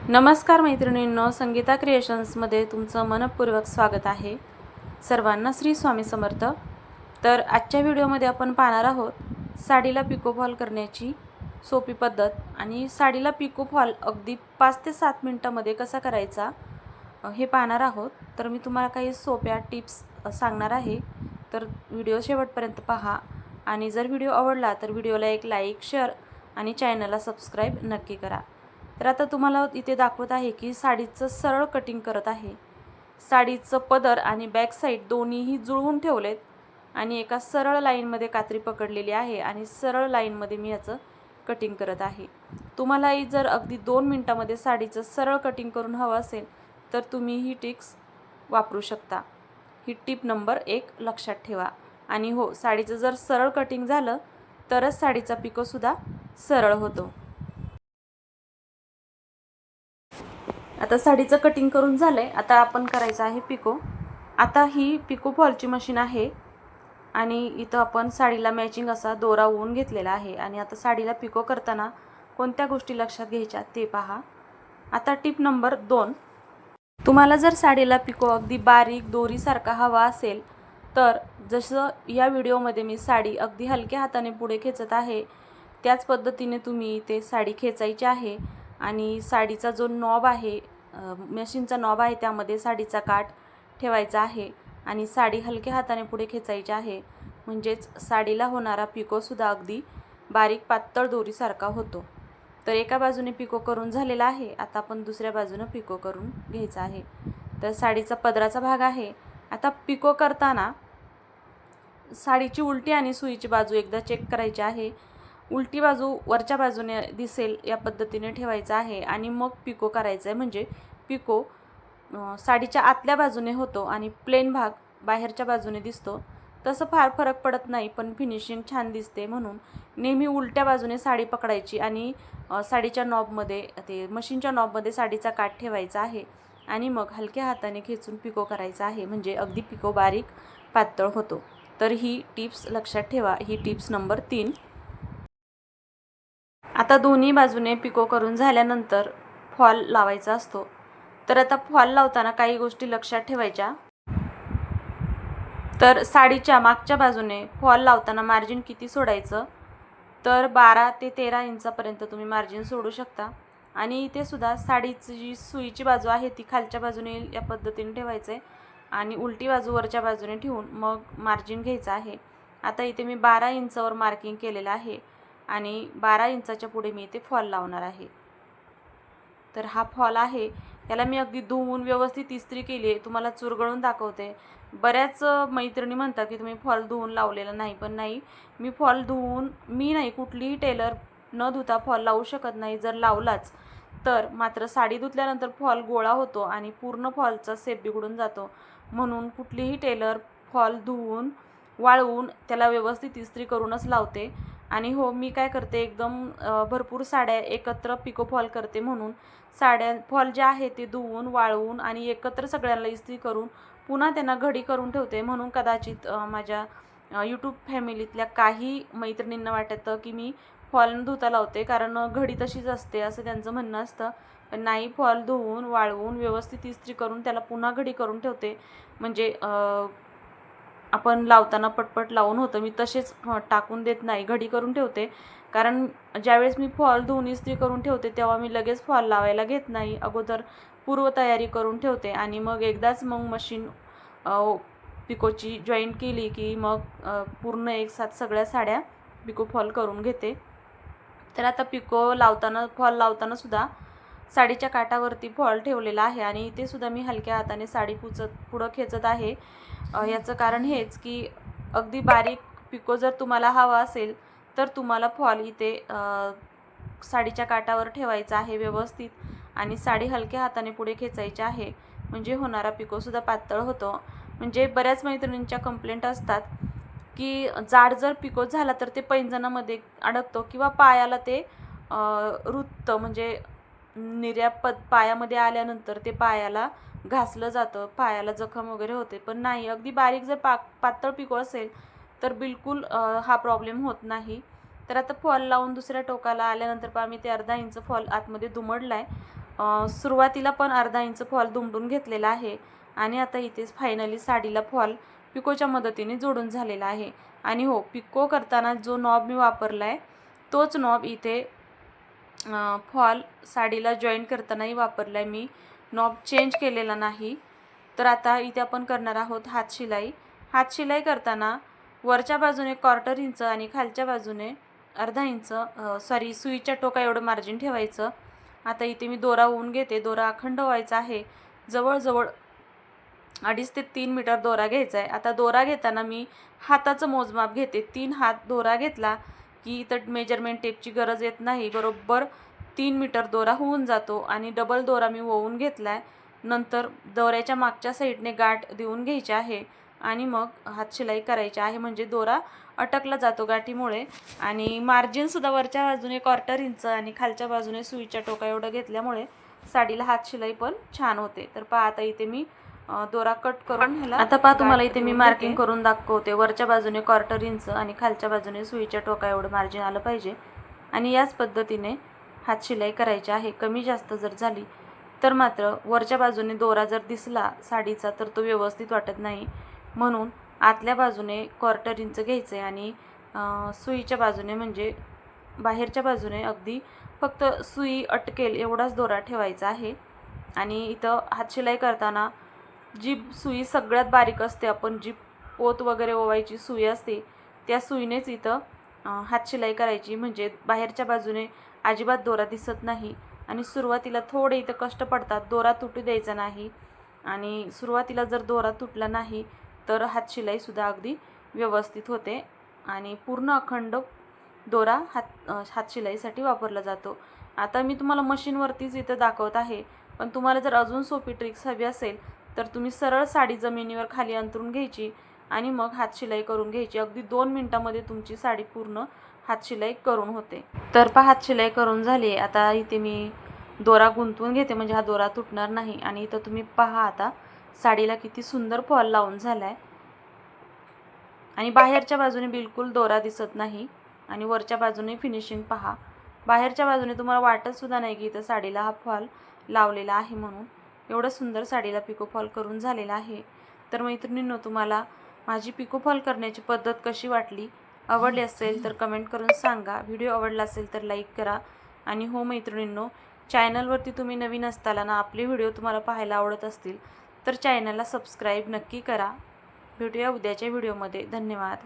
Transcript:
नमस्कार मैत्रिणींनो, संगीता क्रिएशन्समध्ये तुमचं मनपूर्वक स्वागत आहे। सर्वांना श्री स्वामी समर्थ। तर आजच्या व्हिडिओमध्ये आपण पाहणार आहोत साडीला पिको फॉल करण्याची सोपी पद्धत आणि साडीला पिको फॉल अगदी 5 ते 7 मिनिटांमध्ये कसा करायचा हे पाहणार आहोत। तर मी तुम्हाला काही सोप्या टिप्स सांगणार आहे, तर व्हिडिओ शेवटपर्यंत पहा आणि जर व्हिडिओ आवडला तर व्हिडिओला एक लाईक, शेअर आणि चॅनलला सबस्क्राइब नक्की करा। तर आता तुम्हाला इथे दाखवत आहे की साडीचं सरळ कटिंग करत आहे। साडीचं पदर आणि बॅक साइड दोन्हीही जुळवून ठेवलेत आणि एका सरळ लाईनमध्ये कात्री पकडलेली आहे आणि सरळ लाईनमध्ये मी याचं कटिंग करत आहे। तुम्हालाही जर अगदी 2 मिनिटांमध्ये साडीचं सरळ कटिंग करून हवं असेल तर तुम्ही ही टिप्स वापरू शकता। ही टिप नंबर 1 लक्षात ठेवा। आणि हो, साडीचं जर सरळ कटिंग झालं तरच साडीचा पिको सुद्धा सरळ होतो। आता साडीचं कटिंग करून झालंय, आता आपण करायचं आहे पिको। आता ही पिको फॉलची मशीन आहे आणि इथं आपण साडीला मॅचिंग असा दोरा ओवून घेतलेला आहे आणि आता साडीला पिको करताना कोणत्या गोष्टी लक्षात घ्यायच्या ते पहा। आता टिप नंबर 2, तुम्हाला जर साडीला पिको अगदी बारीक दोरीसारखा हवा असेल तर जसं या व्हिडिओमध्ये मी साडी अगदी हलक्या हाताने पुढे खेचत आहे त्याच पद्धतीने तुम्ही ते साडी खेचायची आहे आणि साडीचा जो नॉब आहे, मशीनचा नॉब आहे, त्यामध्ये साडीचा काठ ठेवायचा आहे आणि साडी हलक्या हाताने पुढे खेचायची आहे। म्हणजेच साडीला होणारा पिको सुद्धा अगदी बारीक पातळ दोरीसारखा होतो। तर एका बाजूने पिको करून झालेला आहे, आता आपण दुसऱ्या बाजूने पिको करून घ्यायचा आहे। तर साडीचा पदराचा भाग आहे। आता पिको करताना साडीची उलटी आणि सुईची बाजू एकदा चेक करायची आहे। उलटी बाजू वरच्या बाजूने दिसेल या पद्धतीने ठेवायचं आहे आणि मग पिको करायचं आहे। म्हणजे पिको साडीच्या आतल्या बाजूने होतो आणि प्लेन भाग बाहेरच्या बाजूने दिसतो। तसं फार फरक पडत नाही, पण फिनिशिंग छान दिसते म्हणून नेहमी उलट्या बाजूने साडी पकडायची आणि साडीच्या नॉबमध्ये, ते मशीनच्या नॉबमध्ये साडीचा काठ ठेवायचा आहे आणि मग हलक्या हाताने खेचून पिको करायचा आहे। म्हणजे अगदी पिको बारीक पातळ होतो। तर ही टिप्स लक्षात ठेवा, ही टिप्स नंबर 3। आता दोन्ही बाजूने पिको करून झाल्यानंतर फॉल लावायचा असतो। तर आता फॉल लावताना काही गोष्टी लक्षात ठेवायच्या। तर साडीच्या मागच्या बाजूने फॉल लावताना मार्जिन किती सोडायचं, तर 12 ते 13 इंचापर्यंत तुम्ही मार्जिन सोडू शकता। आणि इथे सुद्धा साडीची जी सुईची बाजू आहे ती खालच्या बाजूने या पद्धतीने ठेवायचं आहे आणि उलटी बाजू वरच्या बाजूने ठेवून मग मार्जिन घ्यायचं आहे। आता इथे मी 12 इंचावर मार्किंग केलेलं आहे आणि 12 इंचाच्या पुढे मी इथे फॉल लावणार आहे। तर हा फॉल आहे, याला मी अगदी धुवून व्यवस्थित इस्त्री केली आहे, तुम्हाला चुरगळून दाखवते। बऱ्याच मैत्रिणी म्हणतात की तुम्ही फॉल धुवून लावलेला नाही, पण नाही, मी फॉल धुवून, मी नाही, कुठलीही टेलर न धुता फॉल लावू शकत नाही। जर लावलाच तर मात्र साडी धुतल्यानंतर फॉल गोळा होतो आणि पूर्ण फॉलचा शेप बिघडून जातो। म्हणून कुठलीही टेलर फॉल धुवून वाळवून त्याला व्यवस्थित इस्त्री करूनच लावते। आणि हो, मी काय करते, एकदम भरपूर साड्या एकत्र पिको फॉल करते म्हणून साड्या फॉल जे आहे ते धुवून वाळवून आणि एकत्र सगळ्यांना इस्त्री करून पुन्हा त्यांना घडी करून ठेवते। म्हणून कदाचित माझ्या यूट्यूब फॅमिलीतल्या काही मैत्रिणींना वाटतं की मी फॉल न धुता लावते, कारण घडी तशीच असते असं त्यांचं म्हणणं असतं। पण नाही, फॉल धुवून वाळवून व्यवस्थित इस्त्री करून त्याला पुन्हा घडी करून ठेवते। म्हणजे आपण लावताना पटपट लावून होतं, मी तसेच टाकून देत नाही, घडी करून ठेवते। कारण ज्यावेळेस मी फॉल धुवून इस्त्री करून ठेवते तेव्हा मी लगेच फॉल लावायला घेत नाही, अगोदर पूर्वतयारी करून ठेवते आणि मग एकदाच मग मशीन पिकोची जॉईंट केली की मग पूर्ण एकसाथ सगळ्या साड्या पिको फॉल करून घेते। तर आता पिको लावताना, फॉल लावताना सुद्धा साडीच्या काठावरती फॉल ठेवलेला आहे आणि इथे सुद्धा मी हलक्या हाताने साडी पुढं खेचत आहे। याचं कारण हेच की अगदी बारीक पिको जर तुम्हाला हवा असेल तर तुम्हाला फॉल इथे साडीच्या काठावर ठेवायचा आहे व्यवस्थित आणि साडी हलक्या हाताने पुढे खेचायची आहे। म्हणजे होणारा पिकोसुद्धा पातळ होतो। म्हणजे बऱ्याच मैत्रिणींच्या कंप्लेंट असतात की जाड जर पिको झाला तर ते पैंजणामध्ये अडकतो किंवा पायाला ते रुततं, म्हणजे पायामध्ये आल्यानंतर ते पायाला घासलं जातं, पायाला जखम वगैरे होते। पण नाही, अगदी बारीक जर पातळ पिको असेल तर बिलकुल हा प्रॉब्लेम होत नाही। तर आता फॉल लावून दुसऱ्या टोकाला आल्यानंतर मी ते अर्धा इंच फॉल आतमध्ये दुमडला आहे सुरुवातीला पण अर्धा इंच फॉल दुमडून घेतलेला आहे आणि आता इथेच फायनली साडीला फॉल पिकोच्या मदतीने जोडून झालेला आहे. आणि हो, पिको करताना जो नॉब मी वापरला आहे तोच नॉब इथे फॉल साडीला जॉईन करतानाही वापरला आहे. मी नॉब चेंज केलेला नाही. तर आता इथे आपण करणार आहोत हातशिलाई. हातशिलाई करताना वरच्या बाजूने 1/4 इंच आणि खालच्या बाजूने अर्धा इंच सुईच्या टोका एवढं मार्जिन ठेवायचं. आता इथे मी दोरा ओवून घेते. दोरा अखंड व्हायचा आहे. जवळजवळ 2.5 ते 3 मीटर दोरा घ्यायचा आहे. आता दोरा घेताना मी हाताचं मोजमाप घेते. 3 हात दोरा घेतला की इथं मेजरमेंट टेपची गरज येत नाही. बरोबर 3 मीटर दोरा होऊन जातो. आणि डबल दोरा मी ओवून घेतला आहे. नंतर दोऱ्याच्या मागच्या साईडने गाठ देऊन घ्यायची आहे आणि मग हातशिलाई करायची आहे. म्हणजे दोरा अटकला जातो गाठीमुळे. आणि मार्जिनसुद्धा वरच्या बाजूने 1/4 इंच आणि खालच्या बाजूने सुईच्या टोका एवढं घेतल्यामुळे साडीला हातशिलाई पण छान होते. तर पहा आता इथे मी दोरा कट करून ह्याला आता पहा तुम्हाला इथे मी मार्किंग करून दाखवते. वरच्या बाजूने 1/4 इंच आणि खालच्या बाजूने सुईच्या टोका एवढं मार्जिन आलं पाहिजे. आणि याच पद्धतीने हातशिलाई करायची आहे. कमी जास्त जर झाली तर मात्र वरच्या बाजूने दोरा जर दिसला साडीचा तर तो व्यवस्थित वाटत नाही. म्हणून आतल्या बाजूने 1/4 इंच घ्यायचं आहे आणि सुईच्या बाजूने म्हणजे बाहेरच्या बाजूने अगदी फक्त सुई अटकेल एवढाच दोरा ठेवायचा आहे. आणि इथं हातशिलाई करताना जी सुई सगळ्यात बारीक असते, आपण जी पोत वगैरे ओवायची सुई असते त्या सुईनेच इथं हातशिलाई करायची. म्हणजे बाहेरच्या बाजूने अजिबात दोरा दिसत नाही. आणि सुरुवातीला थोडे इथं कष्ट पडतात. दोरा तुटू द्यायचा नाही. आणि सुरुवातीला जर दोरा तुटला नाही तर हातशिलाईसुद्धा अगदी व्यवस्थित होते. आणि पूर्ण अखंड दोरा हातशिलाईसाठी वापरला जातो. आता मी तुम्हाला मशीनवरतीच इथं दाखवत आहे. पण तुम्हाला जर अजून सोपी ट्रिक्स हवी असेल तर तुम्ही सरळ साडी जमिनीवर खाली अंथरून घ्यायची आणि मग हातशिलाई करून घ्यायची. अगदी 2 मिनिटामध्ये तुमची साडी पूर्ण हातशिलाई करून होते. तर पहा हातशिलाई करून झाली. आता इथे मी दोरा गुंतवून घेते म्हणजे हा दोरा तुटणार नाही. आणि इथं तुम्ही पहा आता साडीला किती सुंदर फॉल लावून झाला आहे. आणि बाहेरच्या बाजूने बिलकुल दोरा दिसत नाही. आणि वरच्या बाजूने फिनिशिंग पहा. बाहेरच्या बाजूने तुम्हाला वाटतसुद्धा नाही की इथं साडीला हा फॉल लावलेला आहे म्हणून. एवढं सुंदर साडीला पिको फॉल करून झालेला आहे. तर मैत्रिणींनो, तुम्हाला माझी पिको फॉल करण्याची पद्धत कशी वाटली? आवडली असेल तर कमेंट करून सांगा. व्हिडिओ आवडला असेल तर लाईक करा. आणि हो मैत्रिणींनो, चॅनलवरती तुम्ही नवीन असताना ना आपले व्हिडिओ तुम्हाला पाहायला आवडत असतील तर चॅनलला सबस्क्राईब नक्की करा. भेटूया उद्याच्या व्हिडिओमध्ये. धन्यवाद.